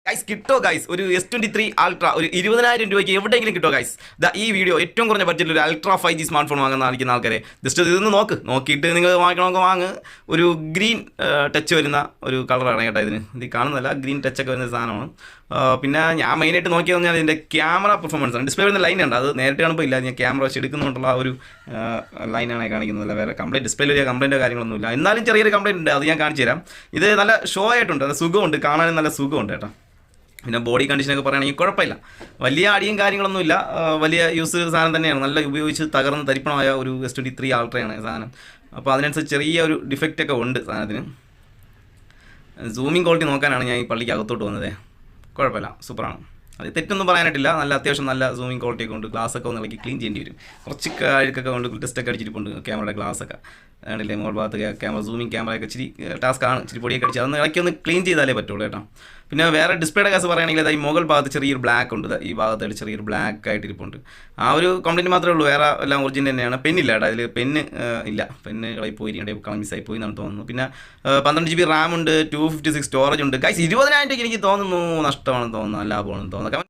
Guys കിട്ടോ guys ഒരു S23 ultra ഒരു 20,000 രൂപയ്ക്ക് എവിടെയെങ്കിലും കിട്ടോ ഗൈസ്. ഈ വീഡിയോ ഏറ്റവും കുറഞ്ഞ ബഡ്ജറ്റിൽ ഒരു അൾട്ര 5G സ്മാർട്ട് ഫോൺ വാങ്ങാൻ കാണിക്കുന്ന ആൾക്കാരെ ജസ്റ്റ് ഇതൊന്ന് നോക്കിയിട്ട് നിങ്ങൾ വാങ്ങിക്കണമെങ്കിൽ വാങ്ങ്. ഒരു ഗ്രീൻ ടച്ച് വരുന്ന ഒരു കളറാണ് കേട്ടോ ഇതിന്. ഇത് കാണുന്നതല്ല, ഗ്രീൻ ടച്ചൊക്കെ വരുന്ന സാധനമാണ്. പിന്നെ ഞാൻ മെയിനായിട്ട് നോക്കിയത് പറഞ്ഞാൽ ഇതിൻ്റെ ക്യാമറ പെർഫോമൻസ് ആണ്. ഡിസ്പ്ലേ വരുന്ന ലൈൻ ഉണ്ട്, അത് നേരിട്ട് കാണുമ്പോൾ ഇല്ല, ഞാൻ ക്യാമറ വെച്ച് എടുക്കുന്നുണ്ടുള്ള ഒരു ലൈനാണ് കാണിക്കുന്നത്. വേറെ കംപ്ലൈൻറ്റ് ഡിസ്പ്ലേയിൽ വലിയ കംപ്ലൈൻറ്റോ കാര്യങ്ങളൊന്നുമില്ല. എന്നാലും ചെറിയൊരു കംപ്ലൈൻറ്റ് ഉണ്ട്, അത് ഞാൻ കാണിച്ചു തരാം. ഇത് നല്ല ഷോ ആയിട്ടുണ്ട്, അത് സുഖമുണ്ട്, കാണാനും നല്ല സുഖമുണ്ട് കേട്ടോ. പിന്നെ ബോഡി കണ്ടീഷനൊക്കെ പറയുകയാണെങ്കിൽ കുഴപ്പമില്ല, വലിയ അടിയും കാര്യങ്ങളൊന്നുമില്ല, വലിയ യൂസ് സാധനം തന്നെയാണ്. നല്ല ഉപയോഗിച്ച് തകർന്ന് തരിപ്പണമായ ഒരു S23 അൾട്രയാണ് സാധനം. അപ്പോൾ അതിനനുസരിച്ച് ചെറിയ ഒരു ഡിഫക്റ്റൊക്കെ ഉണ്ട് സാധനത്തിന്. സൂമിങ് ക്വാളിറ്റി നോക്കാനാണ് ഞാൻ ഈ പള്ളിക്ക് അകത്തോട്ട് വന്നത്. കുഴപ്പമില്ല, സൂപ്പറാണ്. അത് തെറ്റൊന്നും പറയാനായിട്ടില്ല, നല്ല അത്യാവശ്യം നല്ല സൂമിങ് ക്വാളിറ്റി ഒക്കെ ഉണ്ട്. ഗ്ലാസ്സൊക്കെ ഒന്ന് ഇളക്കി ക്ലീൻ ചെയ്യേണ്ടി വരും, കുറച്ച് അഴുക്കൊക്കെ കൊണ്ട് ടെസ്റ്റൊക്കെ അടിച്ചിട്ടുണ്ട് ക്യാമറയുടെ ഗ്ലാസ്സൊക്കെ. ആണില്ലേ മുകൾ ഭാഗത്ത് ക്യാമറ സൂമിങ് ക്യാമറയൊക്കെ ഇച്ചിരി ടാസ്ക്കാണ്, ഇച്ചിരി പൊടിയൊക്കെ അടിച്ച് അതൊന്ന് ഇളക്കി ഒന്ന് ക്ലീൻ ചെയ്താലേ പറ്റുള്ളൂ കേട്ടോ. പിന്നെ വേറെ ഡിസ്പ്ലേയുടെ കേസ് പറയുകയാണെങ്കിൽ ഈ മുകൾ ഭാഗത്ത് ചെറിയൊരു ബ്ലാക്ക് ഉണ്ട്, ഈ ഭാഗത്തായിട്ട് ചെറിയൊരു ബ്ലാക്ക് ആയിട്ട് ഇരിപ്പുണ്ട്. ആ ഒരു കംപ്ലൈൻറ്റ് മാത്രമേ ഉള്ളൂ, വേറെ എല്ലാം ഒറിജിനൽ തന്നെയാണ്. പെന്നില്ല കേട്ടോ, അതിൽ പെന്ന് ഇല്ല, പെന്ന് കളി പോയി മിസ്സായി പോയി എന്നാണ് തോന്നുന്നു. പിന്നെ 12 GB റാം ഉണ്ട്, 256 സ്റ്റോറേജ് ഉണ്ട്. ഗൈസ് 20,000 രൂപയ്ക്ക് എനിക്ക് തോന്നുന്നു നഷ്ടമാണെന്ന് തോന്നുന്നു, ലാഭമാണെന്ന് തോന്നുന്നു.